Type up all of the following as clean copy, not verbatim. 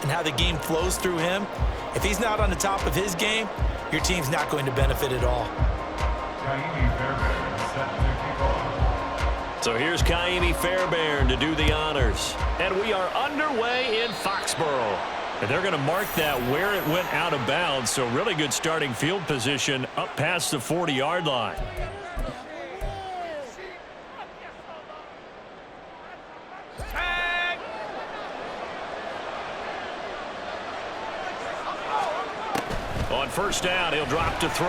and how the game flows through him, if he's not on the top of his game, your team's not going to benefit at all. So here's Kaimi Fairbairn to do the honors. And we are underway in Foxborough. And they're going to mark that where it went out of bounds, so really good starting field position up past the 40-yard line. On first down, he'll drop to throw.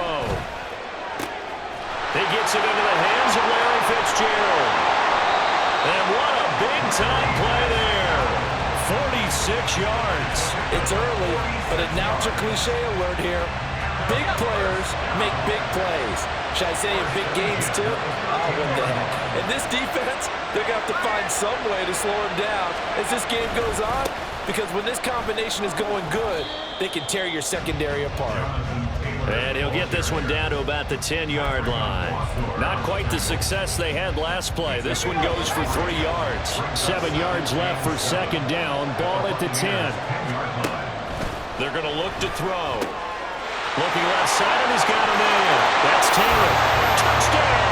He gets it into the hands of Larry Fitzgerald. And what a big-time play there. 46 yards. It's early, but announce a cliche alert here. Big players make big plays. Should I say in big games too? Oh, what the heck. And this defense, they're going to have to find some way to slow him down as this game goes on, because when this combination is going good, they can tear your secondary apart. And he'll get this one down to about the 10-yard line. Not quite the success they had last play. This one goes for 3 yards. 7 yards left for second down. Ball at the 10. They're going to look to throw. Looking left side, and he's got a man. That's Taylor. Touchdown!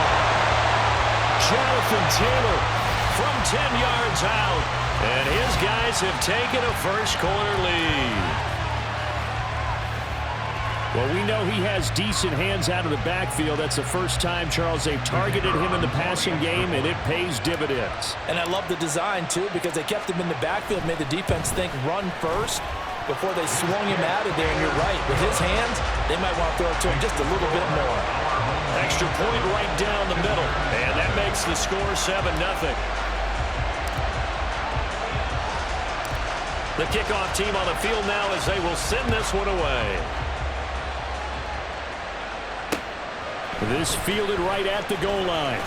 Jonathan Taylor from 10 yards out. And his guys have taken a first-quarter lead. Well, we know he has decent hands out of the backfield. That's the first time, Charles, they've targeted him in the passing game, and it pays dividends. And I love the design, too, because they kept him in the backfield, made the defense think run first before they swung him out of there. And you're right, with his hands, they might want to throw it to him just a little bit more. Extra point right down the middle, and that makes the score 7-0. The kickoff team on the field now as they will send this one away. This fielded right at the goal line.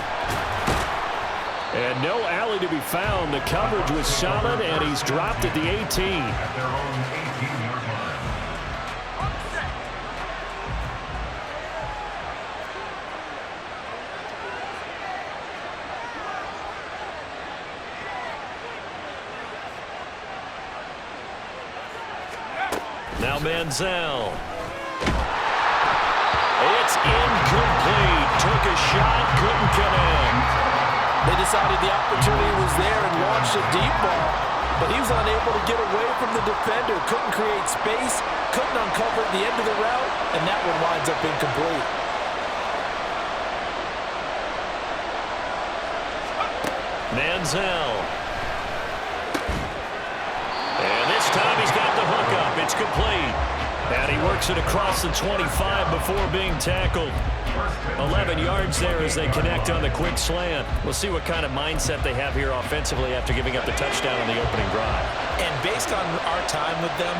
And no alley to be found. The coverage was solid, and he's dropped at the 18. Now Manziel. It's incomplete. Took a shot, couldn't connect. They decided the opportunity was there and launched a deep ball, but he was unable to get away from the defender. Couldn't create space, couldn't uncover at the end of the route, and that one winds up incomplete. Manziel. And this time he's got the hook up. It's complete. And he works it across the 25 before being tackled. 11 yards there as they connect on the quick slant. We'll see what kind of mindset they have here offensively after giving up the touchdown on the opening drive. And based on our time with them,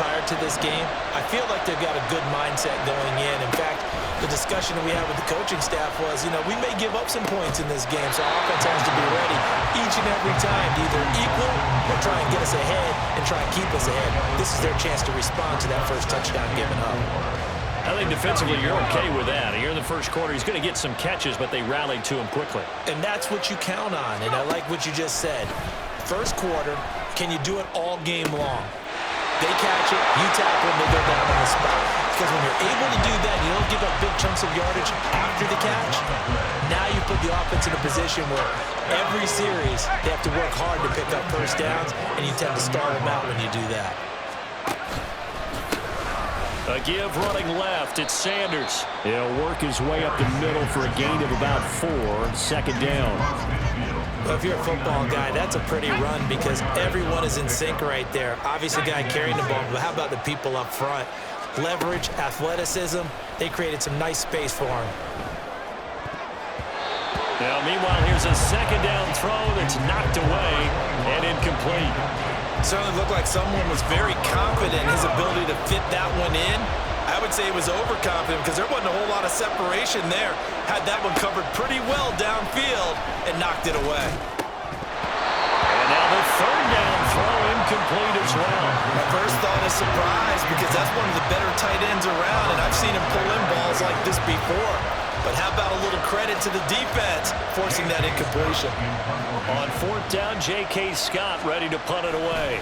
prior to this game, I feel like they've got a good mindset going in. In fact, the discussion that we had with the coaching staff was, we may give up some points in this game, so our offense has to be ready each and every time to either equal or try and get us ahead and try and keep us ahead. This is their chance to respond to that first touchdown given up. I think defensively you're okay with that. Here in the first quarter, he's going to get some catches, but they rallied to him quickly. And that's what you count on, and I like what you just said. First quarter, can you do it all game long? They catch it, you tackle them, they go down on the spot. Because when you're able to do that, you don't give up big chunks of yardage after the catch. Now you put the offense in a position where every series they have to work hard to pick up first downs, and you tend to start them out when you do that. A give running left. It's Sanders. He'll work his way up the middle for a gain of about 4. Second down. Well, if you're a football guy, that's a pretty run because everyone is in sync right there. Obviously, the guy carrying the ball, but how about the people up front? Leverage, athleticism, they created some nice space for him. Now, meanwhile, here's a second down throw that's knocked away and incomplete. Certainly looked like someone was very confident in his ability to fit that one in. I would say he was overconfident because there wasn't a whole lot of separation there. Had that one covered pretty well downfield and knocked it away. And now the third down throw incomplete as well. My first thought is surprise because that's one of the better tight ends around, and I've seen him pull in balls like this before. But how about a little credit to the defense forcing that incompletion? On fourth down, J.K. Scott ready to punt it away.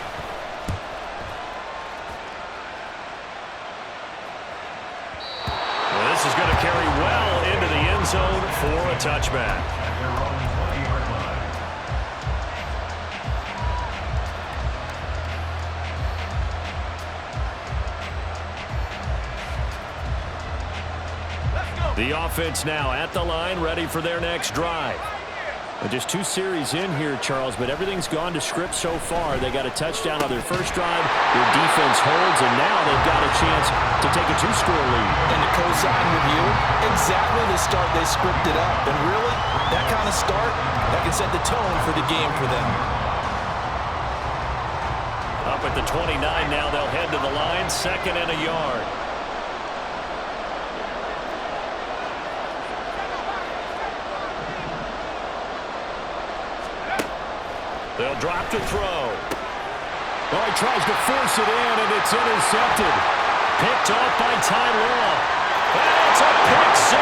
carry well into the end zone for a touchback. The offense now at the line, ready for their next drive. Just 2 series in here, Charles, but everything's gone to script so far. They got a touchdown on their first drive. Their defense holds, and now they've got a chance to take a 2-score lead. And to co-sign with you, exactly the start they scripted up. And really, that kind of start, that can set the tone for the game for them. Up at the 29 now, they'll head to the line, 2nd and a yard. They'll drop to throw. Oh, he tries to force it in, and it's intercepted. Picked off by Ty Law. And it's a pick 6.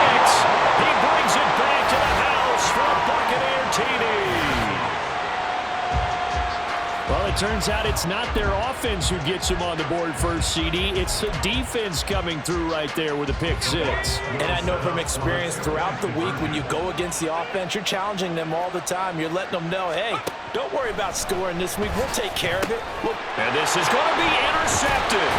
He brings it back to the house for a Buccaneer TD. Well, it turns out it's not their offense who gets them on the board first, CD. It's the defense coming through right there with a pick 6. And I know from experience throughout the week when you go against the offense, you're challenging them all the time. You're letting them know, hey, don't worry about scoring this week. We'll take care of it. And this is going to be intercepted.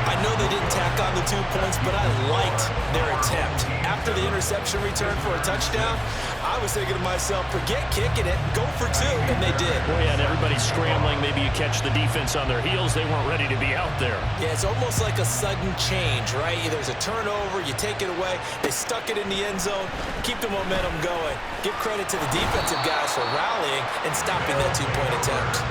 I know they didn't tack on the 2 points, but I liked their attempt. After the interception return for a touchdown, I was thinking to myself, forget kicking it, go for 2, and they did. Well, yeah, and everybody's scrambling. Maybe you catch the defense on their heels. They weren't ready to be out there. Yeah, it's almost like a sudden change, right? There's a turnover, you take it away, they stuck it in the end zone, keep the momentum going. Give credit to the defensive guys for rallying and stopping that 2-point attempt.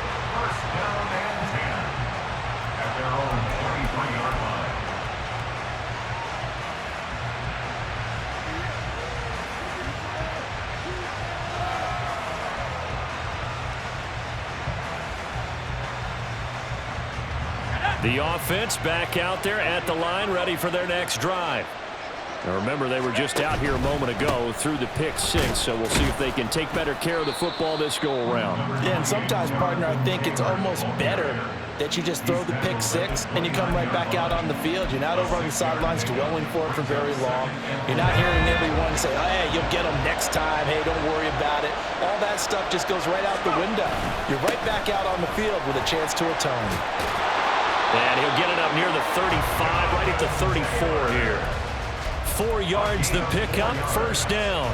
The offense back out there at the line, ready for their next drive. Now remember, they were just out here a moment ago through the pick 6, so we'll see if they can take better care of the football this go-around. Yeah, and sometimes, partner, I think it's almost better that you just throw the pick 6 and you come right back out on the field. You're not over on the sidelines dwelling for it for very long. You're not hearing everyone say, oh, hey, you'll get them next time. Hey, don't worry about it. All that stuff just goes right out the window. You're right back out on the field with a chance to atone. And he'll get it up near the 35, right at the 34 here. 4 yards the pickup, first down.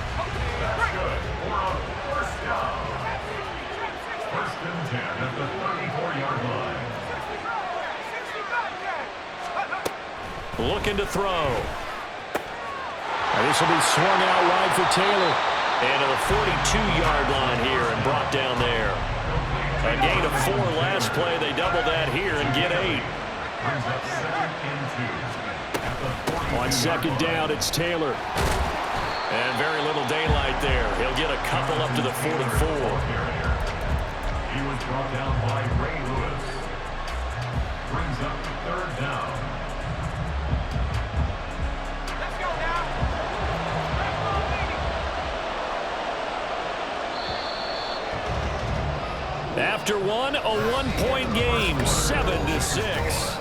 First and 10 at the 34-yard line. Looking to throw. And this will be swung out wide for Taylor. And to the 42-yard line here and brought down there. A gain of 4 last play. They double that here and get 8. On second down, it's Taylor. And very little daylight there. He'll get a couple up to the 44. He was brought down by Ray Lewis. Brings up 3rd down. Let's go now. After one, a 1-point game, 7-6.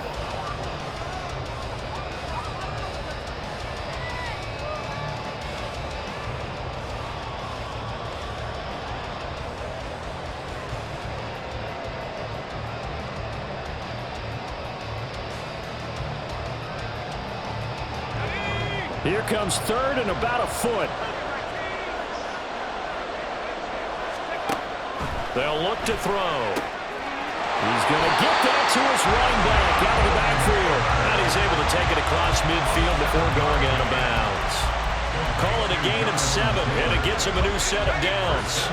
Here comes 3rd and about a foot. They'll look to throw. He's going to get that to his running back out of the backfield. And he's able to take it across midfield before going out of bounds. Call it a gain of 7, and it gets him a new set of downs.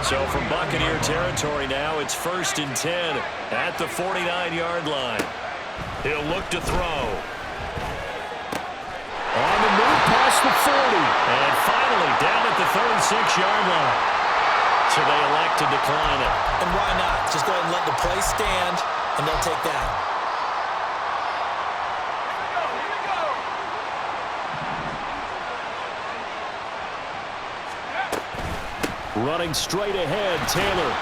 So from Buccaneer territory now, it's 1st and 10 at the 49-yard line. He'll look to throw. On the move past the 40. And finally down at the 36-yard line. So they elect to decline it. And why not? Just go ahead and let the play stand, and they'll take that. Running straight ahead, Taylor.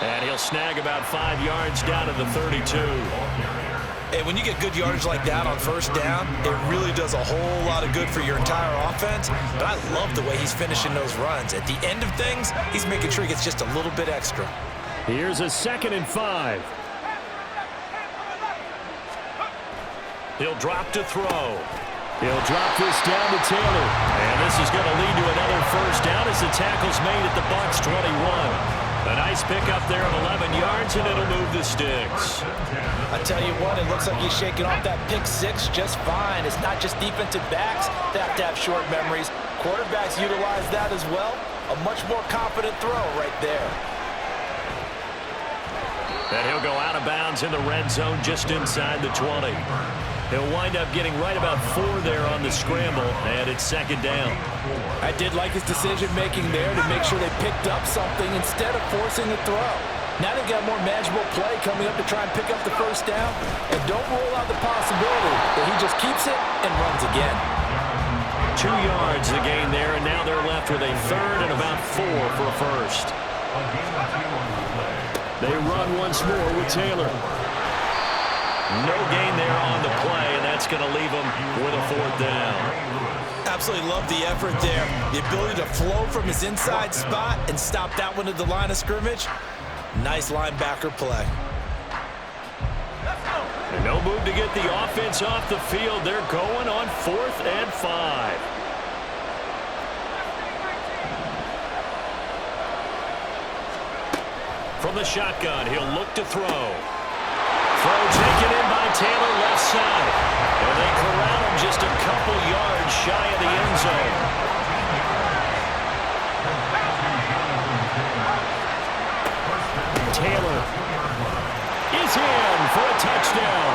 And he'll snag about 5 yards down to the 32. And when you get good yardage like that on first down, it really does a whole lot of good for your entire offense. But I love the way he's finishing those runs. At the end of things, he's making sure he gets just a little bit extra. Here's a 2nd and 5. He'll drop to throw. He'll drop this down to Taylor. And this is going to lead to another first down as the tackle's made at the Bucs 21. A nice pickup there of 11 yards, and it'll move the sticks. I tell you what, it looks like he's shaking off that pick six just fine. It's not just defensive backs that have to have short memories. Quarterbacks utilize that as well. A much more confident throw right there. And he'll go out of bounds in the red zone just inside the 20. He'll wind up getting right about 4 there on the scramble, and it's 2nd down. I did like his decision-making there to make sure they picked up something instead of forcing the throw. Now they got more manageable play coming up to try and pick up the first down, and don't rule out the possibility that he just keeps it and runs again. 2 yards the gain there, and now they're left with a 3rd and about 4 for a first. They run once more with Taylor. No gain there on the play, and that's going to leave them with a 4th down. Absolutely love the effort there. The ability to flow from his inside spot and stop that one at the line of scrimmage. Nice linebacker play. And no move to get the offense off the field. They're going on 4th and 5. From the shotgun, he'll look to throw. Throw taken in by Taylor, left side. And they corral him just a couple yards shy of the end zone. Taylor is in for a touchdown.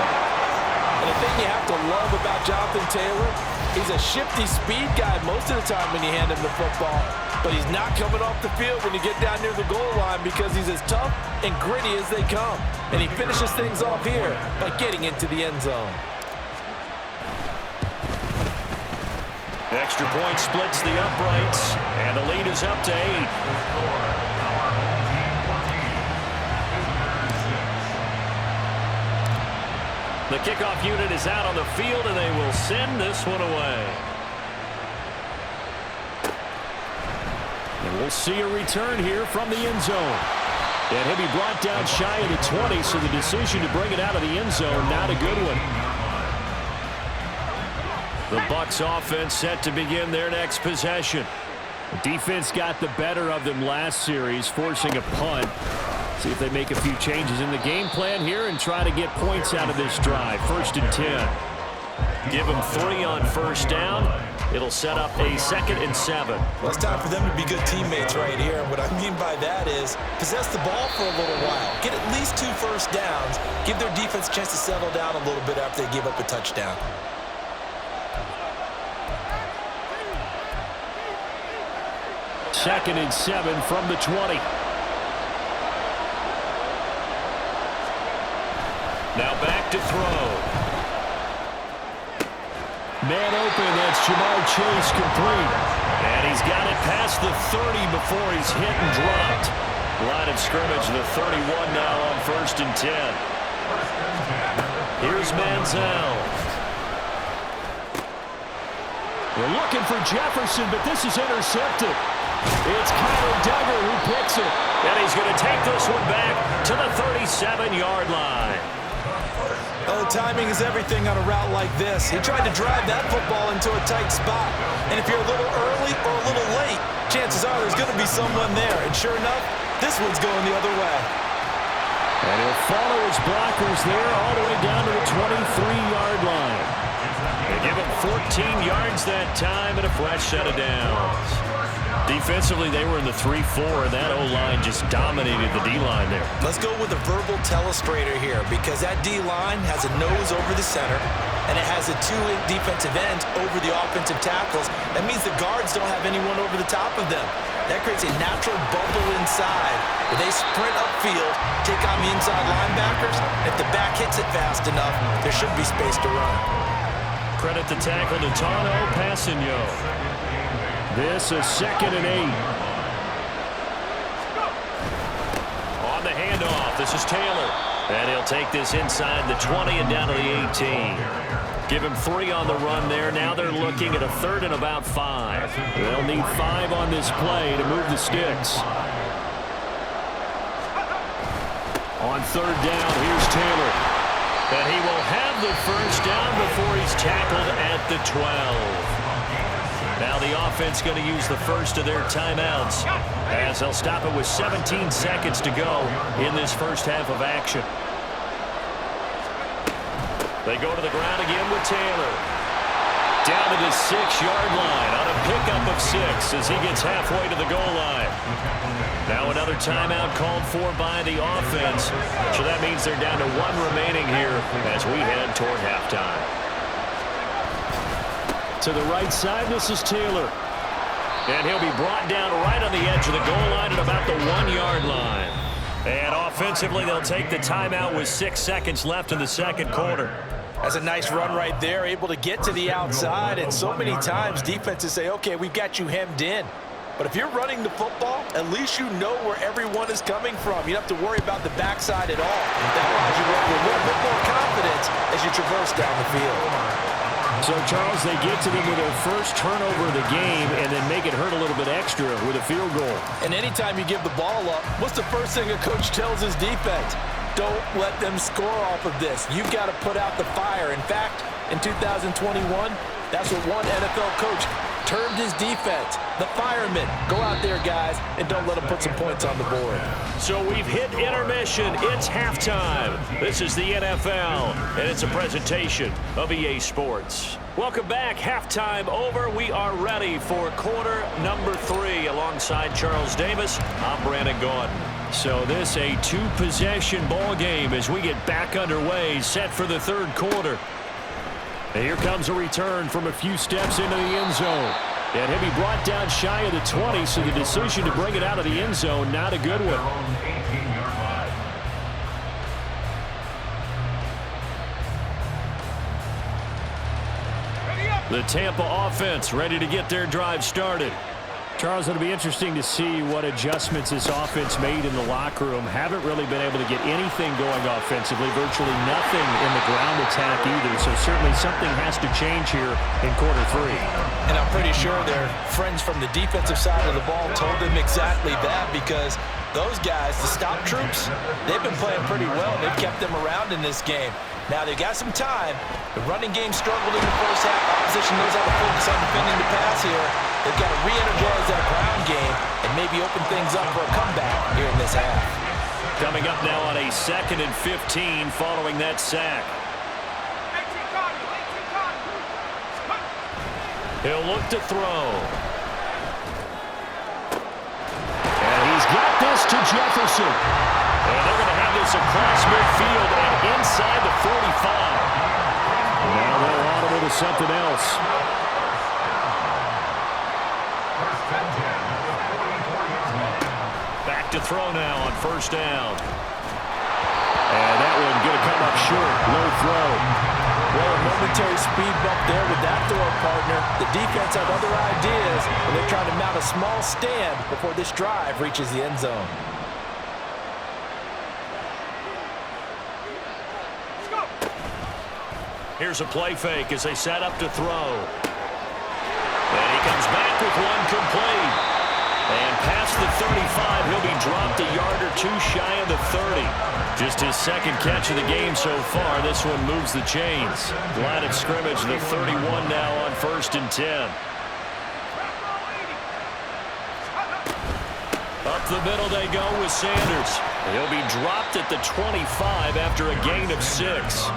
And the thing you have to love about Jonathan Taylor, he's a shifty speed guy most of the time when you hand him the football. But he's not coming off the field when you get down near the goal line because he's as tough and gritty as they come. And he finishes things off here by getting into the end zone. Extra point splits the uprights, and the lead is up to 8. The kickoff unit is out on the field, and they will send this one away. And we'll see a return here from the end zone. And he'll be brought down shy of the 20, so the decision to bring it out of the end zone, not a good one. The Bucs offense set to begin their next possession. The defense got the better of them last series, forcing a punt. See if they make a few changes in the game plan here and try to get points out of this drive. 1st and 10. Give them 3 on first down. It'll set up a 2nd and 7. Well, it's time for them to be good teammates right here. And what I mean by that is possess the ball for a little while. Get at least 2 first downs. Give their defense a chance to settle down a little bit after they give up a touchdown. Second and 7 from the 20. Now back to throw. Man open, that's Jamar Chase complete. And he's got it past the 30 before he's hit and dropped. Line of scrimmage, the 31 now on 1st and 10. Here's Manziel. They're looking for Jefferson, but this is intercepted. It's Kyle Duggar who picks it. And he's going to take this one back to the 37-yard line. Oh, timing is everything on a route like this. He tried to drive that football into a tight spot. And if you're a little early or a little late, chances are there's going to be someone there. And sure enough, this one's going the other way. And he'll follow his blockers there all the way down to the 23-yard line. They give him 14 yards that time and a fresh set of downs. Defensively, they were in the 3-4, and that O-line just dominated the D-line there. Let's go with a verbal telestrator here because that D-line has a nose over the center, and it has a 2 defensive ends over the offensive tackles. That means the guards don't have anyone over the top of them. That creates a natural bubble inside where they sprint upfield, take on the inside linebackers. If the back hits it fast enough, there should be space to run. Credit the tackle to Tano Passigno. This is 2nd and 8. On the handoff, this is Taylor. And he'll take this inside the 20 and down to the 18. Give him 3 on the run there. Now they're looking at a 3rd and about 5. They'll need 5 on this play to move the sticks. On 3rd down, here's Taylor. And he will have the first down before he's tackled at the 12. Now the offense going to use the first of their timeouts as they'll stop it with 17 seconds to go in this first half of action. They go to the ground again with Taylor. Down to the 6-yard line on a pickup of 6 as he gets halfway to the goal line. Now another timeout called for by the offense. So that means they're down to 1 remaining here as we head toward halftime. To the right side, this is Taylor. And he'll be brought down right on the edge of the goal line at about the 1-yard line. And offensively, they'll take the timeout with 6 seconds left in the second quarter. That's a nice run right there, able to get to the outside. And so many times defenses say, okay, we've got you hemmed in. But if you're running the football, at least you know where everyone is coming from. You don't have to worry about the backside at all. That allows you to run with a little bit more confidence as you traverse down the field. So, Charles, they get to them with their first turnover of the game and then make it hurt a little bit extra with a field goal. And anytime you give the ball up, what's the first thing a coach tells his defense? Don't let them score off of this. You've got to put out the fire. In fact, in 2021, that's what one NFL coach termed his defense, the firemen. Go out there, guys, and don't let them put some points on the board. So we've hit intermission. It's halftime. This is the NFL, and it's a presentation of EA Sports. Welcome back. Halftime over. We are ready for quarter number 3 alongside Charles Davis. I'm Brandon Gordon. So this a 2-possession ball game as we get back underway, set for the third quarter. And here comes a return from a few steps into the end zone. And he'll be brought down shy of the 20, so the decision to bring it out of the end zone, not a good one. The Tampa offense ready to get their drive started. Charles, it'll be interesting to see what adjustments this offense made in the locker room. Haven't really been able to get anything going offensively, virtually nothing in the ground attack either. So certainly something has to change here in quarter 3. And I'm pretty sure their friends from the defensive side of the ball told them exactly that, because those guys, the stop troops, they've been playing pretty well. They've kept them around in this game. Now they've got some time. The running game struggled in the first half. Opposition knows how to focus on defending the pass here. They've got to re-energize that ground game and maybe open things up for a comeback here in this half. Coming up now on a 2nd and 15 following that sack. He'll look to throw. And he's got this to Jefferson. And they're going to have this across midfield and inside the 45. Now they're audible to something else. Back to throw now on first down. And that one going to come up short. Low throw. Well, a momentary speed bump there with that throw partner. The defense have other ideas, and they're trying to mount a small stand before this drive reaches the end zone. Here's a play fake as they set up to throw. And he comes back with one complete. And past the 35, he'll be dropped a yard or 2 shy of the 30. Just his second catch of the game so far. This one moves the chains. Line of scrimmage, the 31 now on 1st and 10. Up the middle they go with Sanders. He'll be dropped at the 25 after a gain of 6.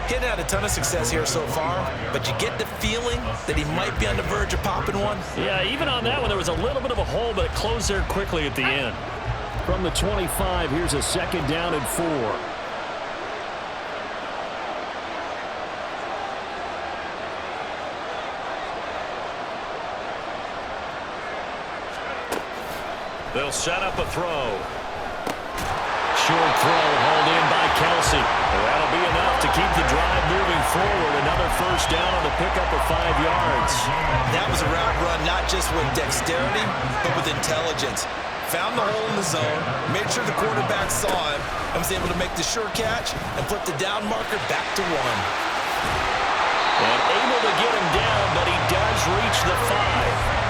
Getting had a ton of success here so far, but you get the feeling that he might be on the verge of popping one. Yeah, even on that one, there was a little bit of a hole, but it closed there quickly at the end. From the 25, here's a 2nd down and 4. They'll set up a throw. Short throw hauled in by Kelsey. That'll be enough to keep the drive moving forward. Another first down on the pickup of 5 yards. That was a route run not just with dexterity, but with intelligence. found the hole in the zone, made sure the quarterback saw him, and was able to make the sure catch and flip the down marker back to 1. And able to get him down, but he does reach the 5.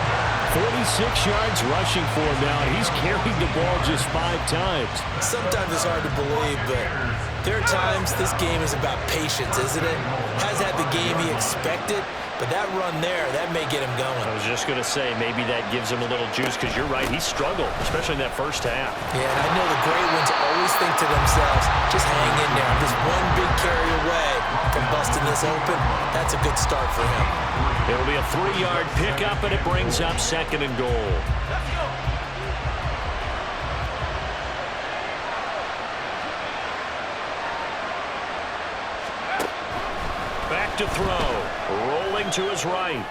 46 yards rushing for him now, and he's carried the ball just 5 times. Sometimes it's hard to believe, but there are times this game is about patience, isn't it? Has had the game he expected, but that run there, that may get him going. I was just going to say, maybe that gives him a little juice, because you're right, he struggled, especially in that first half. Yeah, and I know the great ones always think to themselves, just hang in there. I'm just one big carry away from busting this open. That's a good start for him. It'll be a 3-yard pickup, and it brings up 2nd and goal. Back to throw. Rolling to his right.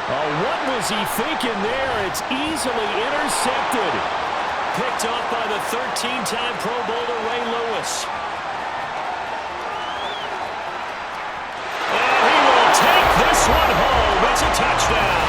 Oh, what was he thinking there? It's easily intercepted. Picked off by the 13-time Pro Bowler Ray Lewis. And he will take this one home. It's a touchdown.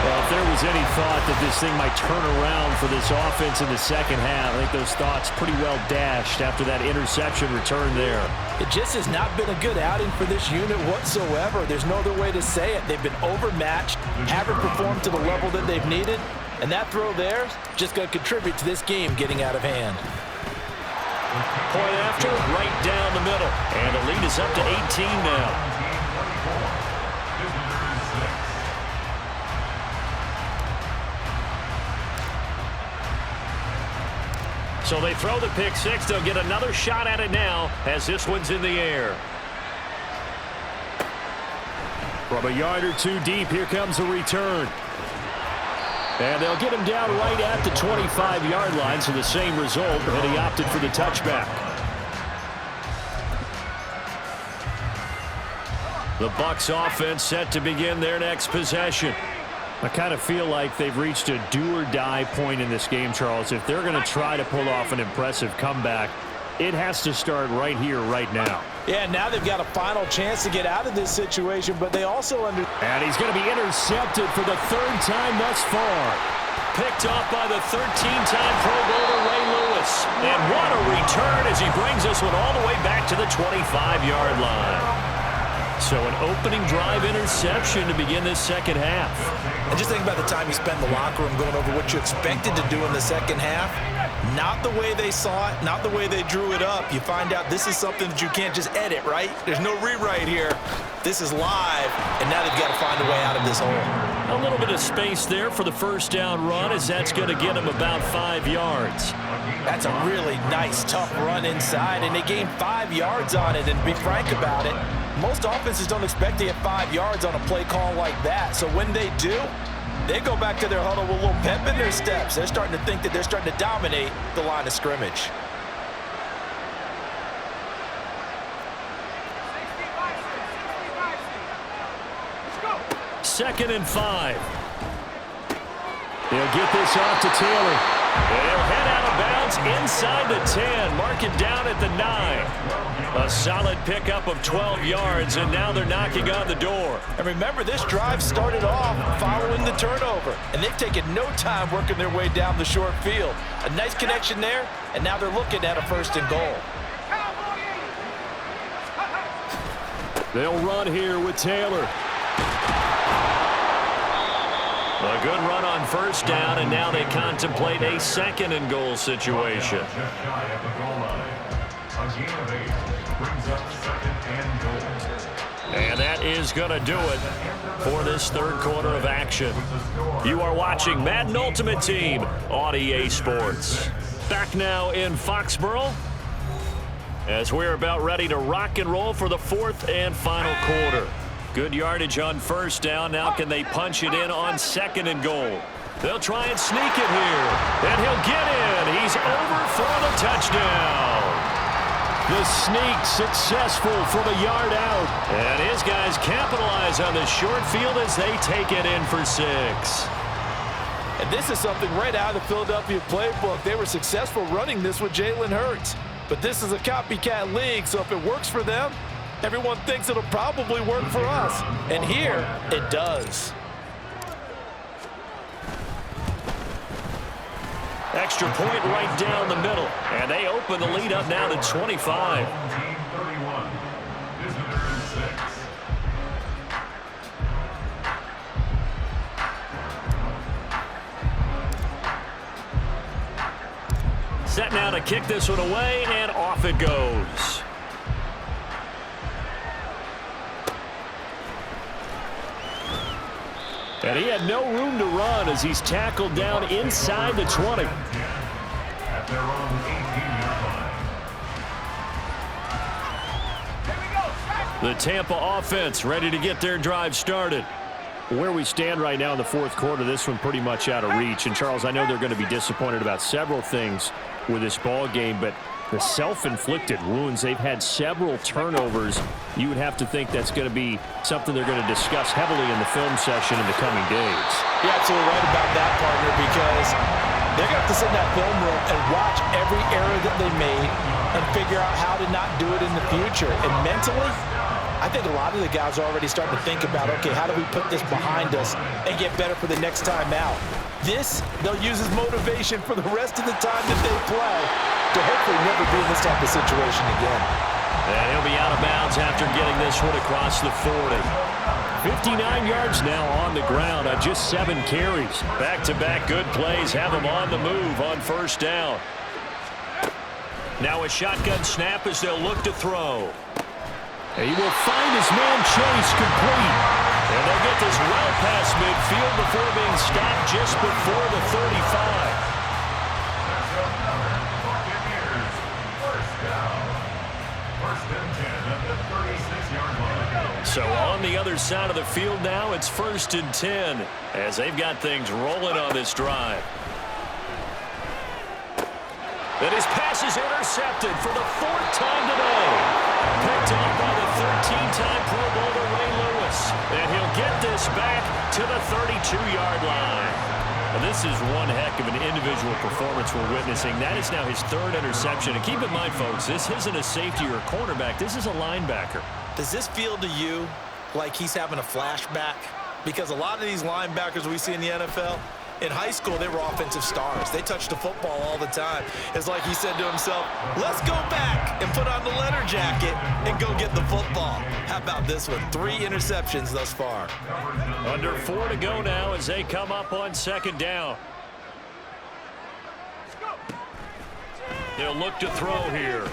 Well, if there was any thought that this thing might turn around for this offense in the second half, I think those thoughts pretty well dashed after that interception return there. It just has not been a good outing for this unit whatsoever. There's no other way to say it. They've been overmatched, haven't performed to the level that they've needed, and that throw there is just going to contribute to this game getting out of hand. Point after, right down the middle. And the lead is up to 18 now. So they throw the pick six. They'll get another shot at it now as this one's in the air. From a yard or two deep, here comes a return. And they'll get him down right at the 25-yard line, so the same result, and he opted for the touchback. The Bucs offense set to begin their next possession. I kind of feel like they've reached a do-or-die point in this game, Charles. If they're going to try to pull off an impressive comeback, it has to start right here, right now. Yeah, now they've got a final chance to get out of this situation, but they also And he's going to be intercepted for the 3rd time thus far. Picked off by the 13-time Pro Bowler Ray Lewis. And what a return as he brings this one all the way back to the 25-yard line. So an opening drive interception to begin this second half. And just think about the time you spent in the locker room going over what you expected to do in the second half. Not the way they saw it, not the way they drew it up. You find out this is something that you can't just edit, right? There's no rewrite here. This is live, and now they've got to find a way out of this hole. A little bit of space there for the first down run, as that's going to get them about 5 yards. That's a really nice, tough run inside, and they gained 5 yards on it. And to be frank about it, most offenses don't expect to get 5 yards on a play call like that. So when they do, they go back to their huddle with a little pep in their steps. They're starting to think that they're starting to dominate the line of scrimmage. Second and 5. They'll get this off to Taylor. They'll head out of bounds inside the 10. Mark it down at the 9. A solid pickup of 12 yards, and now they're knocking on the door. And remember, this drive started off following the turnover, and they've taken no time working their way down the short field. A nice connection there, and now they're looking at a 1st and goal. They'll run here with Taylor. A good run on 1st down, and now they contemplate a 2nd and goal situation. And that is going to do it for this 3rd quarter of action. You are watching Madden Ultimate Team on EA Sports. Back now in Foxborough as we're about ready to rock and roll for the 4th and final quarter. Good yardage on 1st down. Now can they punch it in on 2nd and goal? They'll try and sneak it here. And he'll get in. He's over for the touchdown. The sneak successful from a yard out. And his guys capitalize on the short field as they take it in for 6. And this is something right out of the Philadelphia playbook. They were successful running this with Jalen Hurts. But this is a copycat league, so if it works for them, everyone thinks it'll probably work for us. And here, it does. Extra point right down the middle. And they open the lead up now to 25. Team 31. Visitors 6. Set now to kick this one away, and off it goes. And he had no room to run as he's tackled down inside the 20. At their own 18-yard line. The Tampa offense ready to get their drive started. Where we stand right now in the fourth quarter, this one pretty much out of reach. And, Charles, I know they're going to be disappointed about several things with this ball game, but the self-inflicted wounds, they've had several turnovers. You would have to think that's going to be something they're going to discuss heavily in the film session in the coming days. You're absolutely right about that, partner, because they're going to have to sit in that film room and watch every error that they made and figure out how to not do it in the future. And mentally, I think a lot of the guys are already starting to think about, okay, how do we put this behind us and get better for the next time out? This, they'll use as motivation for the rest of the time that they play to hopefully never be in this type of situation again. And he'll be out of bounds after getting this one across the 40. 59 yards now on the ground on just 7 carries. Back-to-back good plays have him on the move on first down. Now a shotgun snap as they'll look to throw. And he will find his man Chase complete. And they'll get this well past midfield before being stopped just before the 35. Buccaneers, first down. First and 10 at the 36-yard line. So on the other side of the field now, it's first and 10 as they've got things rolling on this drive. And his pass is intercepted for the 4th time today. Picked off by the 13-time Pro Bowler Ray Lewis. And he'll get this back to the 32-yard line. Now, this is one heck of an individual performance we're witnessing. That is now his 3rd interception. And keep in mind, folks, this isn't a safety or a cornerback. This is a linebacker. Does this feel to you like he's having a flashback? Because a lot of these linebackers we see in the NFL, in high school, they were offensive stars. They touched the football all the time. It's like he said to himself, let's go back and put on the letter jacket and go get the football. How about this one? 3 interceptions thus far. Under 4 to go now as they come up on 2nd down. They'll look to throw here.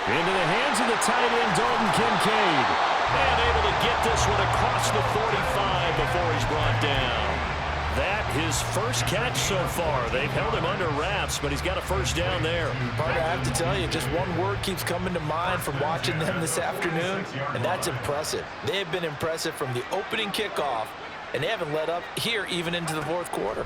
Into the hands of the tight end, Dalton Kincaid. And able to get this one across the 45 before he's brought down. That his first catch so far. They've held him under wraps, but he's got a first down there. Partner, I have to tell you, just one word keeps coming to mind from watching them this afternoon, and that's impressive. They have been impressive from the opening kickoff, and they haven't let up here even into the 4th quarter.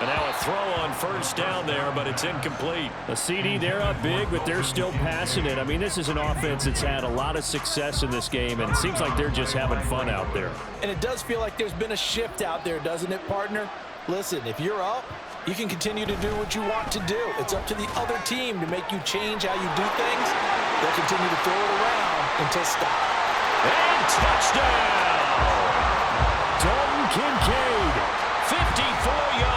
And now a throw on first down there, but it's incomplete. A CD, they're up big, but they're still passing it. I mean, this is an offense that's had a lot of success in this game, and it seems like they're just having fun out there. And it does feel like there's been a shift out there, doesn't it, partner? Listen, if you're up, you can continue to do what you want to do. It's up to the other team to make you change how you do things. They'll continue to throw it around until stop. And touchdown! Dalton Kincaid, 54 yards.